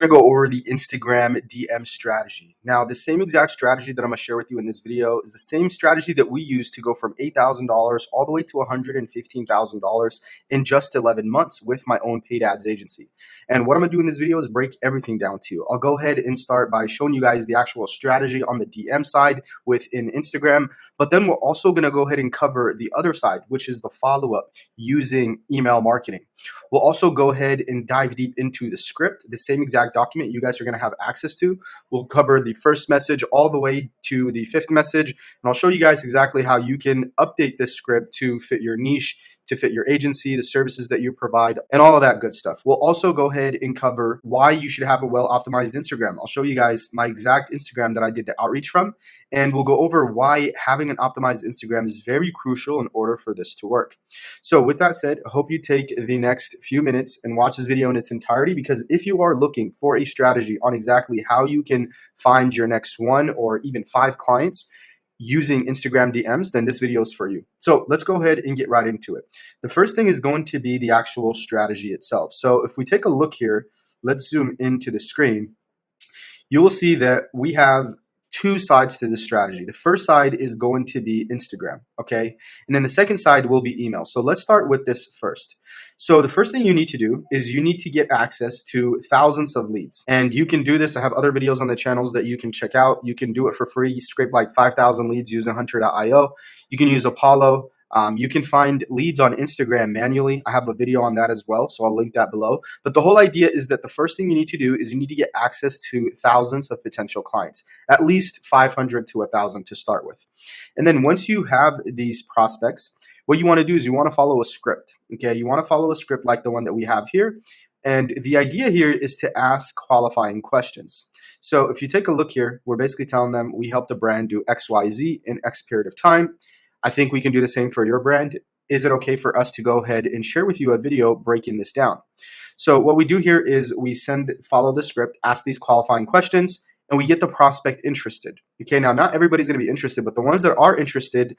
going to go over the Instagram DM strategy. Now, the same exact strategy that I'm going to share with you in this video is the same strategy that we use to go from $8,000 all the way to $115,000 in just 11 months with my own paid ads agency. And what I'm going to do in this video is break everything down to you. I'll go ahead and start by showing you guys the actual strategy on the DM side within Instagram, but then we're also going to go ahead and cover the other side, which is the follow-up using email marketing. We'll also go ahead and dive deep into the script, the same exact document you guys are going to have access to. We'll cover the first message all the way to the fifth message, and I'll show you guys exactly how you can update this script to fit your niche, to fit your agency, the services that you provide, and all of that good stuff. We'll also go ahead and cover why you should have a well-optimized Instagram. I'll show you guys my exact Instagram that I did the outreach from, and we'll go over why having an optimized Instagram is very crucial in order for this to work. So with that said, I hope you take the next few minutes and watch this video in its entirety, because if you are looking for a strategy on exactly how you can find your next 1 or even 5 clients using Instagram DMs, then this video is for you. So let's go ahead and get right into it. The first thing is going to be the actual strategy itself. So if we take a look here, let's zoom into the screen. You will see that we have 2 sides to this strategy. The first side is going to be Instagram, okay? And then the second side will be email. So let's start with this first. So the first thing you need to do is you need to get access to thousands of leads. And you can do this. I have other videos on the channels that you can check out. You can do it for free. You scrape like 5,000 leads using Hunter.io. You can use Apollo. You can find leads on Instagram manually. I have a video on that as well, so I'll link that below. But the whole idea is that the first thing you need to do is you need to get access to thousands of potential clients, at least 500 to 1,000 to start with. And then once you have these prospects, what you want to do is you want to follow a script. Okay, you want to follow a script like the one that we have here. And the idea here is to ask qualifying questions. So if you take a look here, we're basically telling them we help the brand do XYZ in X period of time. I think we can do the same for your brand. Is it okay for us to go ahead and share with you a video breaking this down? So what we do here is we follow the script, ask these qualifying questions, and we get the prospect interested. Okay, now not everybody's going to be interested, but the ones that are interested,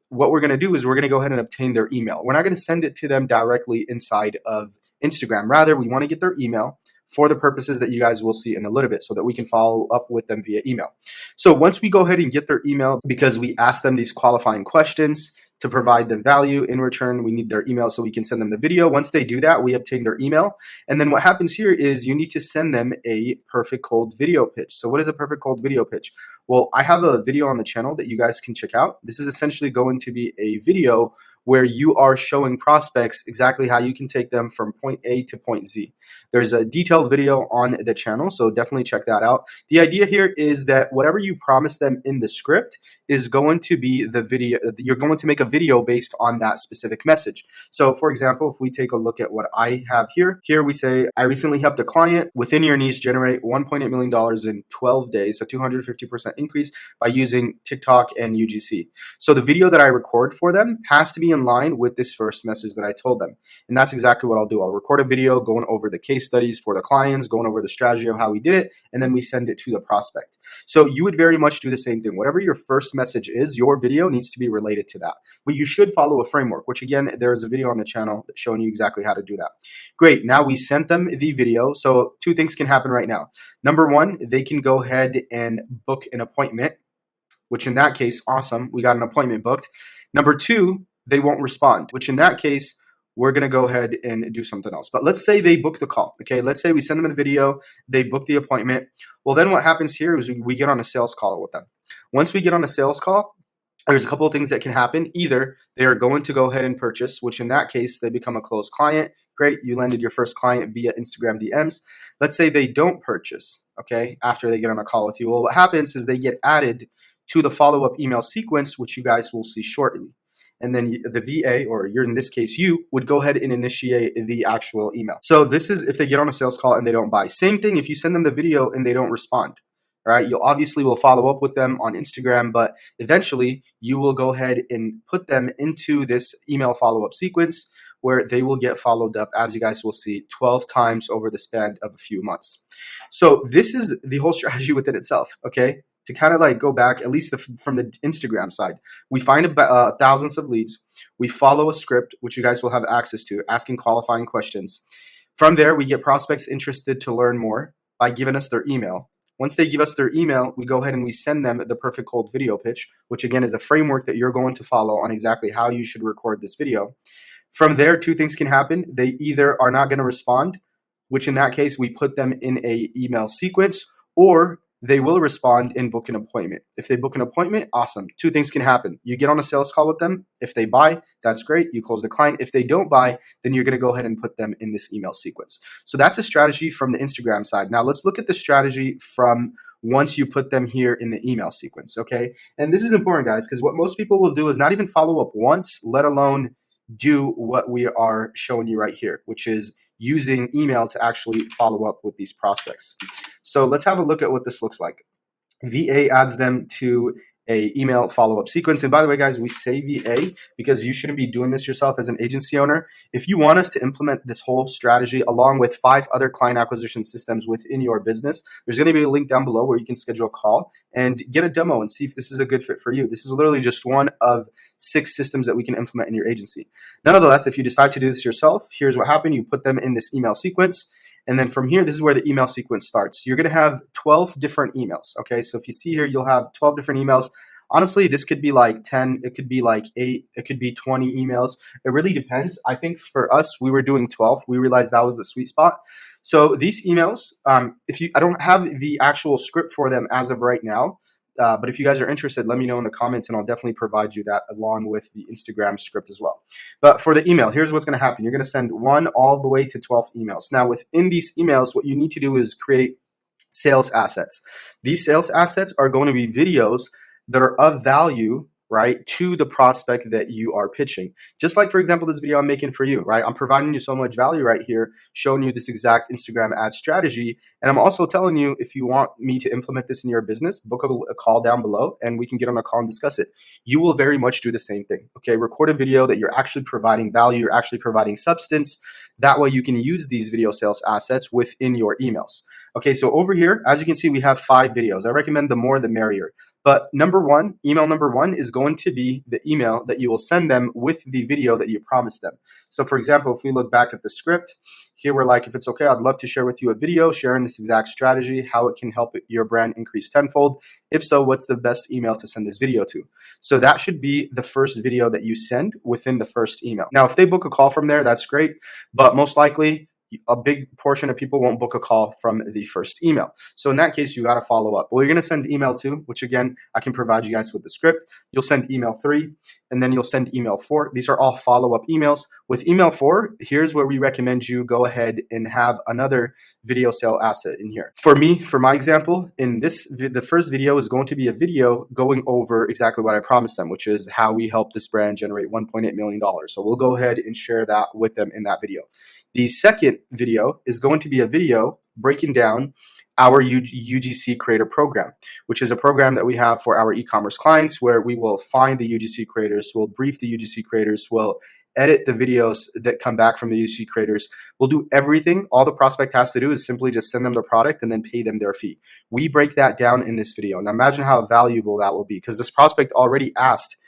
what we're going to do is we're going to go ahead and obtain their email. We're not going to send it to them directly inside of Instagram. Rather, we want to get their email for the purposes that you guys will see in a little bit so that we can follow up with them via email. So once we go ahead and get their email, because we asked them these qualifying questions to provide them value, in return, we need their email so we can send them the video. Once they do that, we obtain their email. And then what happens here is you need to send them a perfect cold video pitch. So what is a perfect cold video pitch? Well, I have a video on the channel that you guys can check out. This is essentially going to be a video where you are showing prospects exactly how you can take them from point A to point Z. There's a detailed video on the channel, so definitely check that out. The idea here is that whatever you promise them in the script is going to be the video. You're going to make a video based on that specific message. So for example, if we take a look at what I have here we say, I recently helped a client within your niche generate $1.8 million in 12 days, a 250% increase by using TikTok and UGC. So the video that I record for them has to be in line with this first message that I told them. And that's exactly what I'll do. I'll record a video going over the case studies for the clients, going over the strategy of how we did it, and then we send it to the prospect. So you would very much do the same thing. Whatever your first message is, your video needs to be related to that. But you should follow a framework, which again, there's a video on the channel showing you exactly how to do that. Great. Now we sent them the video. So 2 things can happen right now. Number 1, they can go ahead and book an appointment, which in that case, awesome, we got an appointment booked. Number 2, they won't respond, which in that case, we're going to go ahead and do something else. But let's say they book the call. Okay, let's say we send them the video, they book the appointment. Well, then what happens here is we get on a sales call with them. Once we get on a sales call, there's a couple of things that can happen. Either they are going to go ahead and purchase, which in that case, they become a closed client. Great, you landed your first client via Instagram DMs. Let's say they don't purchase, okay, after they get on a call with you. Well, what happens is they get added to the follow-up email sequence, which you guys will see shortly. And then the VA, or you're in this case, you would go ahead and initiate the actual email. So this is if they get on a sales call and they don't buy. Same thing if you send them the video and they don't respond. All right, you'll obviously will follow up with them on Instagram, but eventually you will go ahead and put them into this email follow-up sequence where they will get followed up, as you guys will see, 12 times over the span of a few months. So this is the whole strategy within itself, okay? To kind of like go back, at least from the Instagram side, we find thousands of leads. We follow a script, which you guys will have access to, asking qualifying questions. From there, we get prospects interested to learn more. by giving us their email. Once they give us their email, we go ahead and we send them the perfect cold video pitch, which again is a framework that you're going to follow on exactly how you should record this video. From there, two things can happen. They either are not going to respond, which in that case, we put them in a email sequence, or they will respond and book an appointment. If they book an appointment, awesome. Two things can happen. You get on a sales call with them. If they buy, that's great. You close the client. If they don't buy, then you're going to go ahead and put them in this email sequence. So that's a strategy from the Instagram side. Now let's look at the strategy from once you put them here in the email sequence, okay? And this is important, guys, because what most people will do is not even follow up once, let alone do what we are showing you right here, which is using email to actually follow up with these prospects. So let's have a look at what this looks like. VA adds them to a email follow-up sequence. And by the way, guys, we say VA because you shouldn't be doing this yourself as an agency owner. If you want us to implement this whole strategy along with 5 other client acquisition systems within your business, there's going to be a link down below where you can schedule a call and get a demo and see if this is a good fit for you. This is literally just one of 6 systems that we can implement in your agency. Nonetheless, if you decide to do this yourself, here's what happened. You put them in this email sequence. And then from here, this is where the email sequence starts. You're going to have 12 different emails. Okay, so if you see here, you'll have 12 different emails. Honestly, this could be like 10, it could be like 8, it could be 20 emails. It really depends. I think for us, we were doing 12. We realized that was the sweet spot. So these emails, I don't have the actual script for them as of right now. But if you guys are interested, let me know in the comments and I'll definitely provide you that along with the Instagram script as well. But for the email, here's what's going to happen. You're going to send 1 all the way to 12 emails. Now, within these emails, what you need to do is create sales assets. These sales assets are going to be videos that are of value, right, to the prospect that you are pitching. Just like, for example, this video I'm making for you, right? I'm providing you so much value right here, showing you this exact Instagram ad strategy. And I'm also telling you, if you want me to implement this in your business, book a call down below and we can get on a call and discuss it. You will very much do the same thing, okay? Record a video that you're actually providing value, you're actually providing substance. That way you can use these video sales assets within your emails. Okay, so over here, as you can see, we have 5 videos. I recommend the more the merrier. But email number one is going to be the email that you will send them with the video that you promised them. So for example, if we look back at the script, here we're like, if it's okay, I'd love to share with you a video sharing this exact strategy, how it can help your brand increase tenfold. If so, what's the best email to send this video to? So that should be the first video that you send within the first email. Now, if they book a call from there, that's great. But most likely, a big portion of people won't book a call from the first email. So in that case, you got to follow up. Well, you're going to send email 2, which again, I can provide you guys with the script. You'll send email 3, and then you'll send email 4. These are all follow-up emails. With email 4, here's where we recommend you go ahead and have another video sale asset in here. For me, for my example, in this, the first video is going to be a video going over exactly what I promised them, which is how we help this brand generate $1.8 million. So we'll go ahead and share that with them in that video. The second video is going to be a video breaking down our UGC Creator Program, which is a program that we have for our e-commerce clients where we will find the UGC creators, we'll brief the UGC creators, we'll edit the videos that come back from the UGC creators. We'll do everything. All the prospect has to do is simply just send them the product and then pay them their fee. We break that down in this video. Now imagine how valuable that will be because this prospect already asked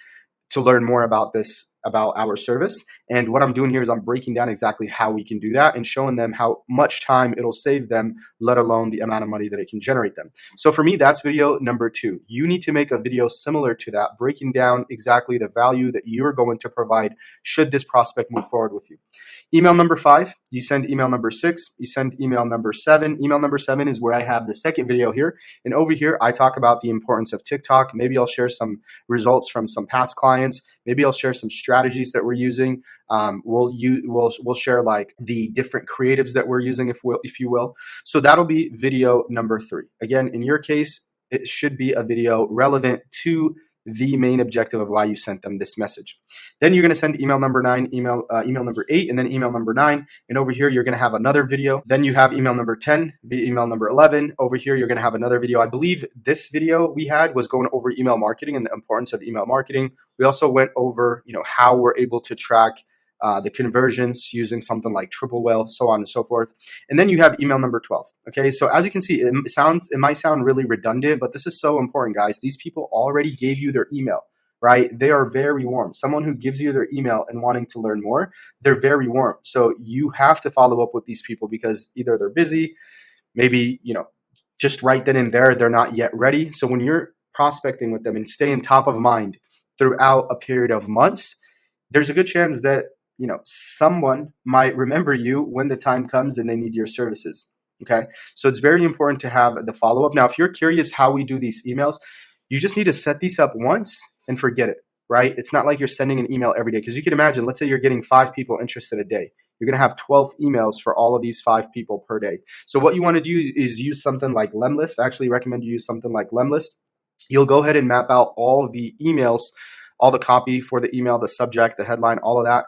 to learn more about this, about our service. And what I'm doing here is I'm breaking down exactly how we can do that and showing them how much time it'll save them, let alone the amount of money that it can generate them. So for me, that's video number 2. You need to make a video similar to that, breaking down exactly the value that you're going to provide should this prospect move forward with you. Email number 5, you send email number 6, you send email number 7. Email number 7 is where I have the second video here. And over here, I talk about the importance of TikTok. Maybe I'll share some results from some past clients. Maybe I'll share some strategies that we're using. We'll share like the different creatives that we're using, if you will. So that'll be video number 3. Again, in your case, it should be a video relevant to the main objective of why you sent them this message. Then you're going to send email number 9, email number 8, and then email number 9. And over here, you're going to have another video. Then you have email number 10, email number 11. Over here, you're going to have another video. I believe this video we had was going over email marketing and the importance of email marketing. We also went over, how we're able to track the conversions using something like Triple Whale, so on and so forth. And then you have email number 12. Okay, so as you can see, it might sound really redundant, but this is so important, guys. These people already gave you their email, right? They are very warm. Someone who gives you their email and wanting to learn more, they're very warm. So you have to follow up with these people because either they're busy, maybe, just right then and there, they're not yet ready. So when you're prospecting with them and staying top of mind throughout a period of months, there's a good chance that someone might remember you when the time comes and they need your services. Okay, so it's very important to have the follow-up. Now, if you're curious how we do these emails, you just need to set these up once and forget it, right? It's not like you're sending an email every day, because you can imagine, let's say you're getting 5 people interested a day. You're going to have 12 emails for all of these 5 people per day. So what you want to do is use something like Lemlist. I actually recommend you use something like Lemlist. You'll go ahead and map out all of the emails, all the copy for the email, the subject, the headline, all of that.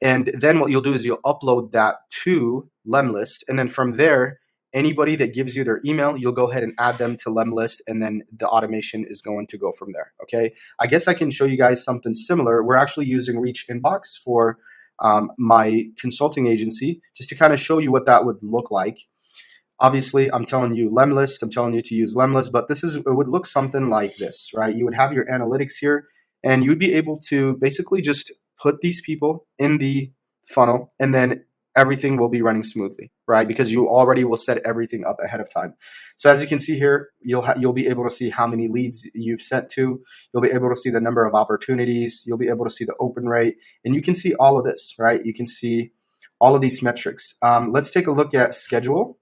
And then what you'll do is you'll upload that to Lemlist. And then from there, anybody that gives you their email, you'll go ahead and add them to Lemlist, and then the automation is going to go from there. Okay. I guess I can show you guys something similar. We're actually using Reach Inbox for my consulting agency, just to kind of show you what that would look like. Obviously, I'm telling you Lemlist, I'm telling you to use Lemlist, but it would look something like this, right? You would have your analytics here, and you'd be able to basically just put these people in the funnel, and then everything will be running smoothly, right? Because you already will set everything up ahead of time. So as you can see here, you'll be able to see how many leads you've sent to. You'll be able to see the number of opportunities. You'll be able to see the open rate, and you can see all of this, right? You can see all of these metrics. Let's take a look at schedule.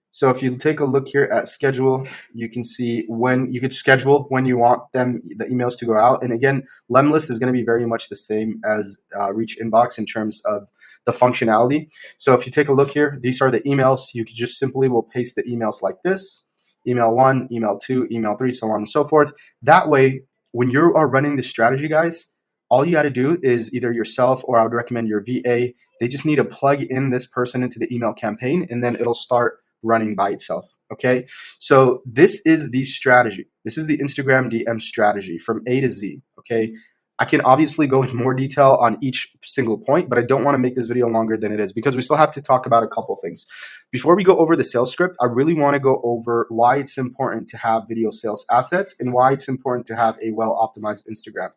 So if you take a look here at schedule, you can see when you could schedule when you want the emails to go out. And again, Lemlist is going to be very much the same as Reach Inbox in terms of the functionality. So if you take a look here, these are the emails. You can just simply will paste the emails like this: email 1, email 2, email 3, so on and so forth. That way, when you are running this strategy, guys, all you got to do is either yourself, or I would recommend your VA. They just need to plug in this person into the email campaign, and then it'll start running by itself. Okay, so this is the strategy. This is the Instagram DM strategy from A to Z. Okay, I can obviously go in more detail on each single point, but I don't want to make this video longer than it is, because we still have to talk about a couple things. Before we go over the sales script, I really want to go over why it's important to have video sales assets and why it's important to have a well-optimized Instagram.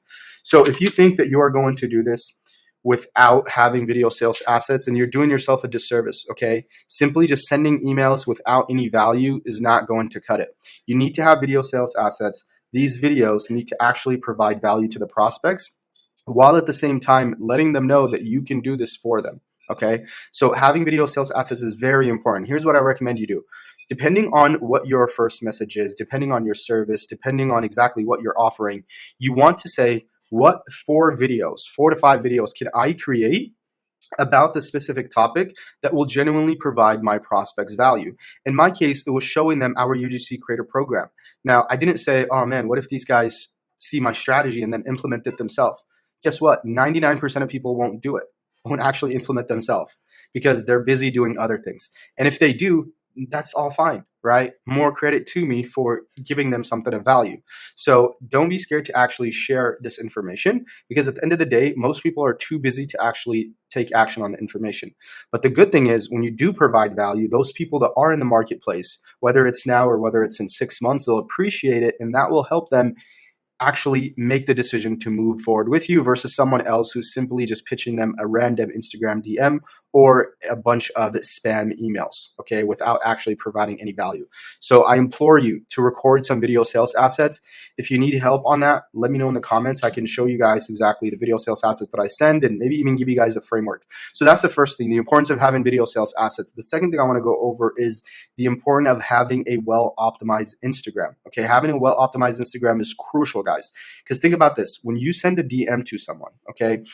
So if you think that you are going to do this without having video sales assets, and you're doing yourself a disservice. Okay, simply just sending emails without any value is not going to cut it. You need to have video sales assets. These videos need to actually provide value to the prospects, while at the same time letting them know that you can do this for them. Okay, so having video sales assets is very important. Here's what I recommend you do. Depending on what your first message is, depending on your service, depending on exactly what you're offering, you want to say, what 4 to 5 videos can I create about the specific topic that will genuinely provide my prospects value? In my case, it was showing them our UGC Creator Program. Now, I didn't say, oh man, what if these guys see my strategy and then implement it themselves? Guess what? 99% of people won't do it, won't actually implement themselves, because they're busy doing other things. And if they do, that's all fine, right? More credit to me for giving them something of value. So don't be scared to actually share this information, because at the end of the day, most people are too busy to actually take action on the information. But the good thing is, when you do provide value, those people that are in the marketplace, whether it's now or whether it's in 6 months, they'll appreciate it, and that will help them actually make the decision to move forward with you, versus someone else who's simply just pitching them a random Instagram DM or a bunch of spam emails, okay, without actually providing any value. So I implore you to record some video sales assets. If you need help on that, let me know in the comments. I can show you guys exactly the video sales assets that I send, and maybe even give you guys a framework. So that's the first thing, the importance of having video sales assets. The second thing I want to go over is the importance of having a well-optimized Instagram. Okay, having a well-optimized Instagram is crucial, guys, because think about this. When you send a DM to someone, okay,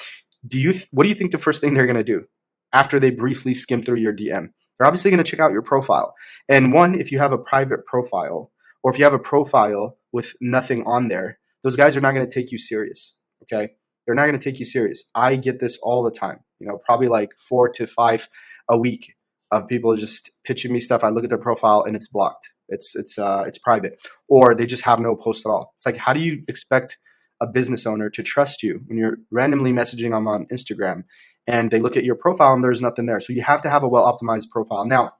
what do you think the first thing they're going to do after they briefly skim through your DM? They're obviously going to check out your profile. And if you have a private profile, or if you have a profile with nothing on there, those guys are not going to take you serious. Okay, they're not going to take you serious. I get this all the time. Probably like 4 to 5 a week of people just pitching me stuff. I look at their profile and it's blocked. It's private, or they just have no post at all. It's like, how do you expect a business owner to trust you when you're randomly messaging them on Instagram and they look at your profile and there's nothing there? So you have to have a well-optimized profile. Now,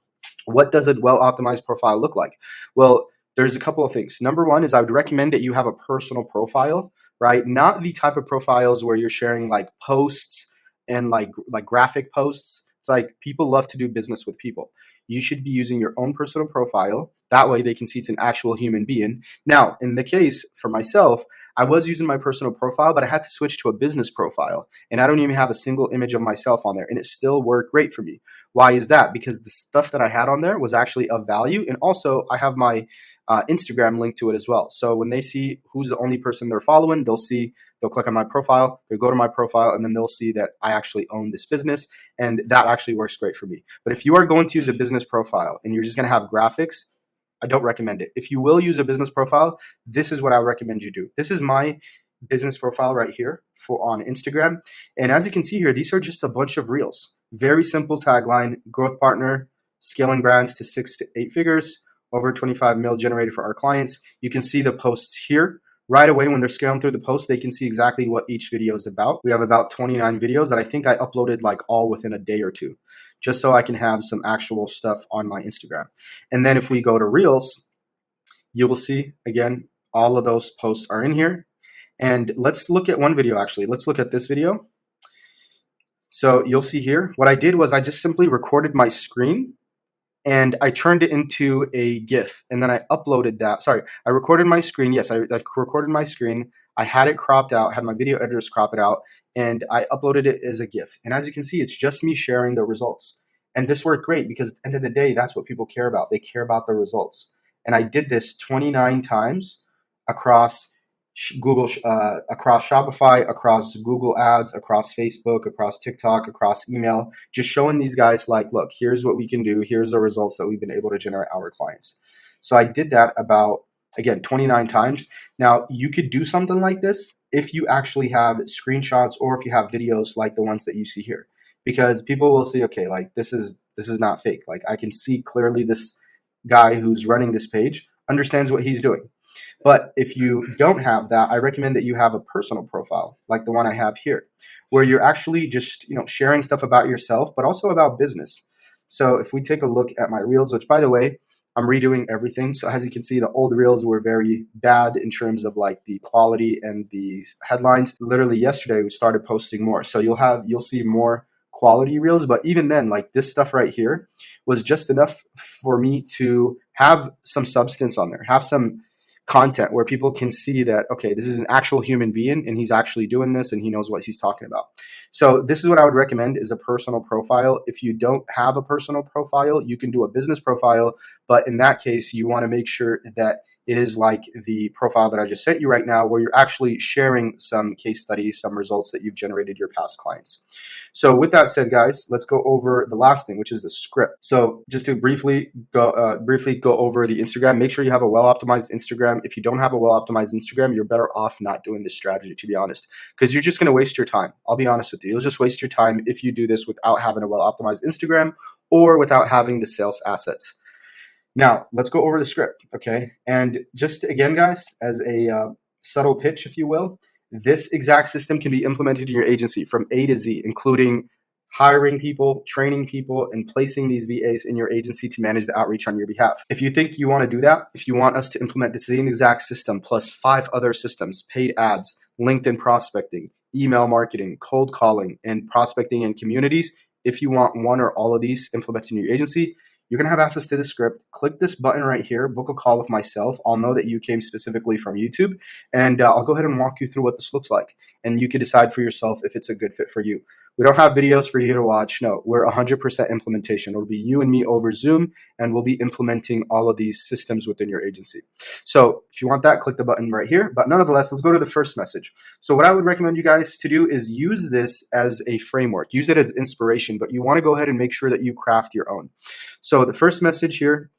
what does a well-optimized profile look like? Well, there's a couple of things. Number one is I would recommend that you have a personal profile, right? Not the type of profiles where you're sharing like posts and like graphic posts. It's like people love to do business with people. You should be using your own personal profile. That way they can see it's an actual human being. Now, in the case for myself, I was using my personal profile, but I had to switch to a business profile. And I don't even have a single image of myself on there. And it still worked great for me. Why is that? Because the stuff that I had on there was actually of value. And also, I have my Instagram linked to it as well. So when they see who's the only person they're following, they'll click on my profile, they'll go to my profile, and then they'll see that I actually own this business. And that actually works great for me. But if you are going to use a business profile and you're just going to have graphics, I don't recommend it. If you will use a business profile, this is what I recommend you do. This is my business profile right here on Instagram. And as you can see here, these are just a bunch of reels. Very simple tagline: growth partner, scaling brands to 6 to 8 figures, over 25 mil generated for our clients. You can see the posts here. Right away, when they're scaling through the post, they can see exactly what each video is about. We have about 29 videos that I think I uploaded like all within a day or two, just so I can have some actual stuff on my Instagram. And then if we go to Reels, you will see, again, all of those posts are in here. And let's look at one video, actually. Let's look at this video. So you'll see here, what I did was I just simply recorded my screen and I turned it into a GIF, and then I uploaded that. Sorry, I recorded my screen. Yes, I recorded my screen. I had it cropped out, had my video editors crop it out, and I uploaded it as a GIF. And as you can see, it's just me sharing the results. And this worked great because at the end of the day, that's what people care about. They care about the results. And I did this 29 times across Google, across Shopify, across Google Ads, across Facebook, across TikTok, across email, just showing these guys like, look, here's what we can do. Here's the results that we've been able to generate our clients. So I did that about, again, 29 times. Now, you could do something like this if you actually have screenshots or if you have videos like the ones that you see here, because people will see, okay, like this is not fake. Like I can see clearly this guy who's running this page understands what he's doing. But if you don't have that, I recommend that you have a personal profile like the one I have here, where you're actually just, sharing stuff about yourself, but also about business. So if we take a look at my reels, which by the way, I'm redoing everything. So as you can see, the old reels were very bad in terms of like the quality and the headlines. Literally yesterday, we started posting more. So you'll see more quality reels, but even then, like this stuff right here was just enough for me to have some substance on there, have some content where people can see that, okay, this is an actual human being and he's actually doing this and he knows what he's talking about. So this is what I would recommend, is a personal profile. If you don't have a personal profile, you can do a business profile, but in that case, you want to make sure that it is like the profile that I just sent you right now, where you're actually sharing some case studies, some results that you've generated your past clients. So with that said, guys, let's go over the last thing, which is the script. So just to briefly go over the Instagram, make sure you have a well-optimized Instagram. If you don't have a well-optimized Instagram, you're better off not doing this strategy, to be honest, because you're just going to waste your time. I'll be honest with you. You'll just waste your time if you do this without having a well-optimized Instagram or without having the sales assets. Now, let's go over the script, okay? And just again, guys, as a subtle pitch, if you will, this exact system can be implemented in your agency from A to Z, including hiring people, training people, and placing these VAs in your agency to manage the outreach on your behalf. If you think you want to do that, if you want us to implement the same exact system plus 5 other systems, paid ads, LinkedIn prospecting, email marketing, cold calling, and prospecting in communities, if you want one or all of these implemented in your agency, you're going to have access to the script. Click this button right here, book a call with myself. I'll know that you came specifically from YouTube, and I'll go ahead and walk you through what this looks like, and you can decide for yourself if it's a good fit for you. We don't have videos for you to watch. No, we're 100% implementation. It'll be you and me over Zoom, and we'll be implementing all of these systems within your agency. So if you want that, click the button right here. But nonetheless, let's go to the first message. So what I would recommend you guys to do is use this as a framework. Use it as inspiration, but you want to go ahead and make sure that you craft your own. So the first message here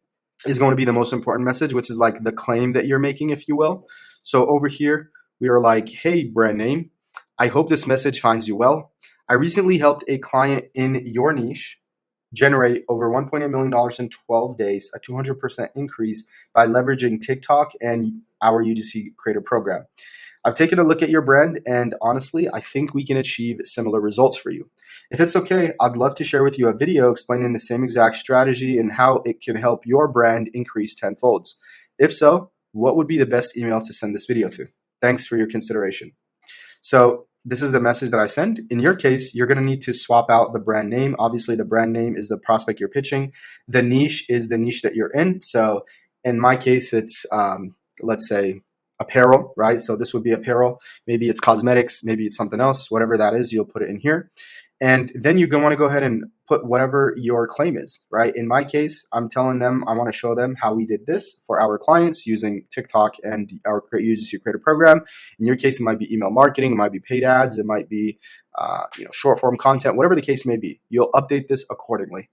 is going to be the most important message, which is like the claim that you're making, if you will. So over here, we are like, hey, brand name, I hope this message finds you well. I recently helped a client in your niche generate over $1.8 million in 12 days, a 200% increase by leveraging TikTok and our UGC Creator Program. I've taken a look at your brand, and honestly, I think we can achieve similar results for you. If it's okay, I'd love to share with you a video explaining the same exact strategy and how it can help your brand increase tenfolds. If so, what would be the best email to send this video to? Thanks for your consideration. So this is the message that I send. In your case, you're going to need to swap out the brand name. Obviously, the brand name is the prospect you're pitching. The niche is the niche that you're in. So in my case, it's, let's say, apparel, right? So this would be apparel. Maybe it's cosmetics. Maybe it's something else. Whatever that is, you'll put it in here. And then you're going to want to go ahead and put whatever your claim is, right? In my case, I'm telling them, I want to show them how we did this for our clients using TikTok and our Use Your Creator program. In your case, it might be email marketing, it might be paid ads, it might be short form content, whatever the case may be. You'll update this accordingly.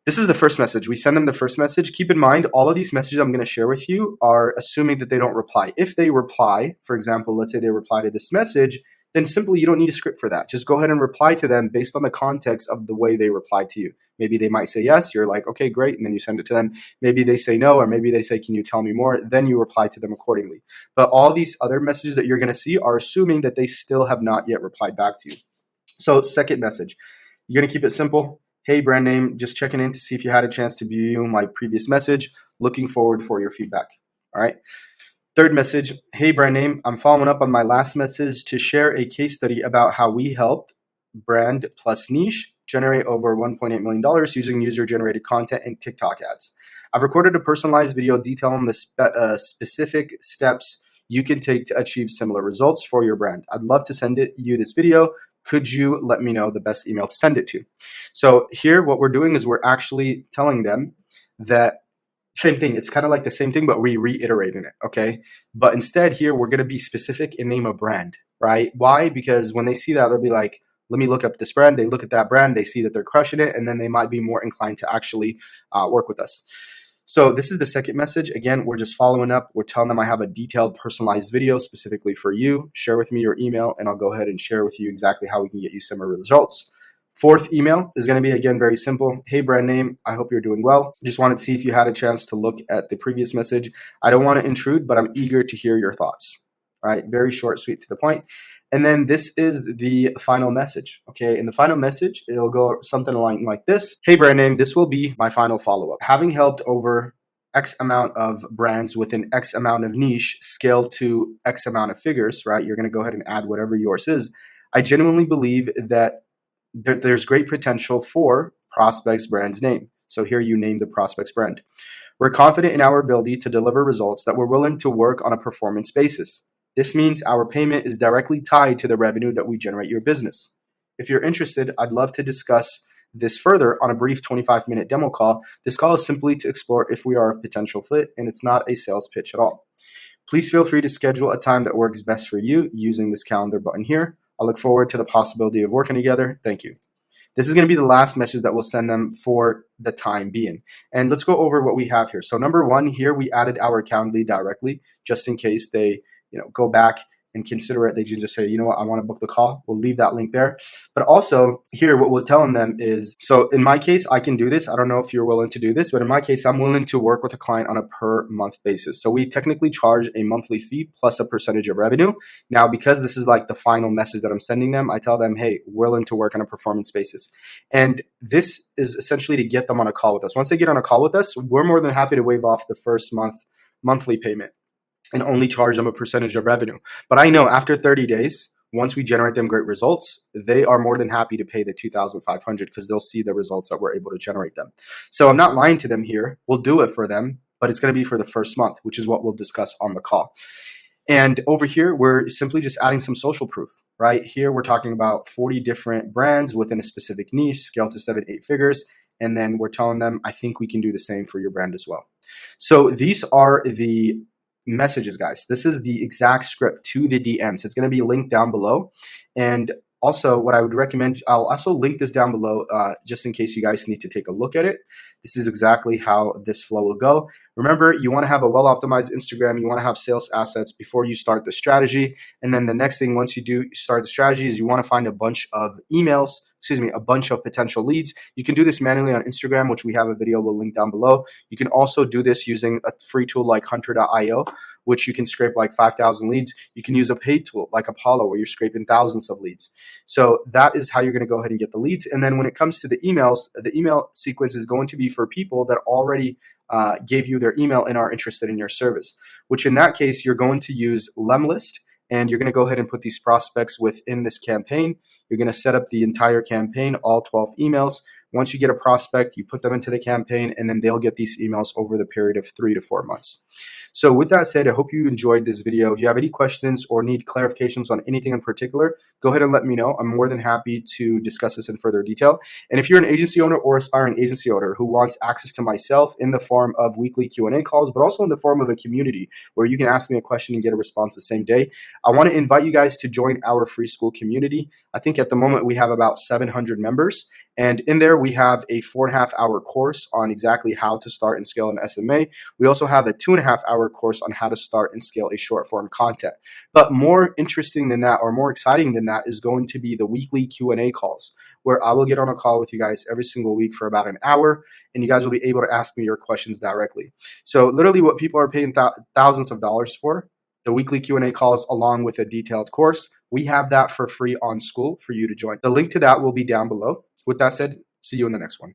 This is the first message. We send them the first message. Keep in mind, all of these messages I'm going to share with you are assuming that they don't reply. If they reply, for example, let's say they reply to this message, then simply you don't need a script for that. Just go ahead and reply to them based on the context of the way they reply to you. Maybe they might say yes. You're like, okay, great. And then you send it to them. Maybe they say no, or maybe they say, can you tell me more? Then you reply to them accordingly. But all these other messages that you're going to see are assuming that they still have not yet replied back to you. So second message, you're going to keep it simple. Hey, brand name, just checking in to see if you had a chance to view my previous message. Looking forward for your feedback. All right. Third message, hey, brand name, I'm following up on my last message to share a case study about how we helped brand plus niche generate over $1.8 million using user-generated content and TikTok ads. I've recorded a personalized video detailing the specific steps you can take to achieve similar results for your brand. I'd love to send you this video. Could you let me know the best email to send it to? So here, what we're doing is we're actually telling them that same thing. It's kind of like the same thing, but we reiterating it. Okay. But instead here, we're going to be specific and name a brand, right? Why? Because when they see that, they'll be like, let me look up this brand. They look at that brand, they see that they're crushing it, and then they might be more inclined to actually work with us. So this is the second message. Again, we're just following up. We're telling them I have a detailed personalized video specifically for you. Share with me your email and I'll go ahead and share with you exactly how we can get you similar results. Fourth email is going to be, again, very simple. Hey, brand name, I hope you're doing well. Just wanted to see if you had a chance to look at the previous message. I don't want to intrude, but I'm eager to hear your thoughts. All right, very short, sweet, to the point. And then this is the final message. Okay, in the final message, it'll go something like this. Hey, brand name, this will be my final follow-up. Having helped over X amount of brands within X amount of niche scale to X amount of figures, right? You're going to go ahead and add whatever yours is. I genuinely believe that there's great potential for prospect's brand's name. So here you name the prospect's brand. We're confident in our ability to deliver results that we're willing to work on a performance basis. This means our payment is directly tied to the revenue that we generate your business. If you're interested, I'd love to discuss this further on a brief 25-minute demo call. This call is simply to explore if we are a potential fit, and it's not a sales pitch at all. Please feel free to schedule a time that works best for you using this calendar button here. I look forward to the possibility of working together. Thank you. This is going to be the last message that we'll send them for the time being. And let's go over what we have here. So number one, here we added our Calendly directly, just in case they go back and consider it. They can just say, you know what, I want to book the call. We'll leave that link there. But also here, what we're telling them is, so in my case, I can do this. I don't know if you're willing to do this, but in my case, I'm willing to work with a client on a per month basis. So we technically charge a monthly fee plus a percentage of revenue. Now, because this is like the final message that I'm sending them, I tell them, hey, willing to work on a performance basis. And this is essentially to get them on a call with us. Once they get on a call with us, we're more than happy to waive off the first monthly payment and only charge them a percentage of revenue. But I know after 30 days, once we generate them great results, they are more than happy to pay the $2,500 because they'll see the results that we're able to generate them. So I'm not lying to them here. We'll do it for them, but it's going to be for the first month, which is what we'll discuss on the call. And over here, we're simply just adding some social proof, right? Here, we're talking about 40 different brands within a specific niche, scale to 7-8 figures. And then we're telling them, I think we can do the same for your brand as well. So these are the messages, guys. This is the exact script to the DMs. It's going to be linked down below. And also what I would recommend, I'll also link this down below just in case you guys need to take a look at it. This is exactly how this flow will go. Remember, you want to have a well-optimized Instagram. You want to have sales assets before you start the strategy. And then the next thing, once you do start the strategy, is you want to find a bunch of a bunch of potential leads. You can do this manually on Instagram, which we have a video we'll link down below. You can also do this using a free tool like hunter.io, which you can scrape like 5,000 leads. You can use a paid tool like Apollo, where you're scraping thousands of leads. So that is how you're going to go ahead and get the leads. And then when it comes to the emails, the email sequence is going to be for people that already gave you their email and are interested in your service, which in that case, you're going to use Lemlist and you're going to go ahead and put these prospects within this campaign. You're going to set up the entire campaign, all 12 emails. Once you get a prospect, you put them into the campaign, and then they'll get these emails over the period of 3 to 4 months. So with that said, I hope you enjoyed this video. If you have any questions or need clarifications on anything in particular, go ahead and let me know. I'm more than happy to discuss this in further detail. And if you're an agency owner or aspiring agency owner who wants access to myself in the form of weekly Q&A calls, but also in the form of a community where you can ask me a question and get a response the same day, I want to invite you guys to join our free Skool community. I think at the moment we have about 700 members. And in there, we have a 4.5-hour course on exactly how to start and scale an SMA. We also have a 2.5-hour course on how to start and scale a short form content. But more interesting than that, or more exciting than that, is going to be the weekly Q&A calls, where I will get on a call with you guys every single week for about an hour, and you guys will be able to ask me your questions directly. So literally what people are paying thousands of dollars for, the weekly Q&A calls along with a detailed course, we have that for free on Skool for you to join. The link to that will be down below. With that said, see you in the next one.